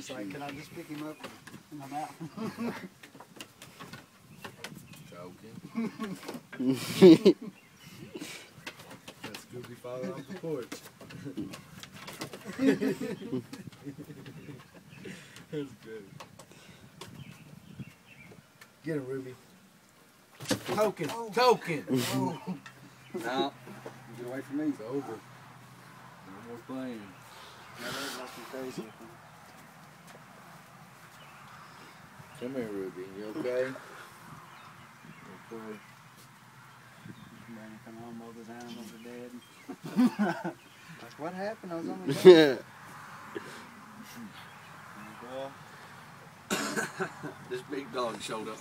He's like, can I just pick him up in my mouth? Joking. That's Scooby falling off the porch. That's good. Get him, Ruby. Token! Oh. Token! Oh. No. Get away from me. It's over. No more playing. No, that's nothing crazy. Come here, Ruby. You okay? Okay. Man, come home, all those animals are dead. Like, what happened? I was on the bus. This big dog showed up.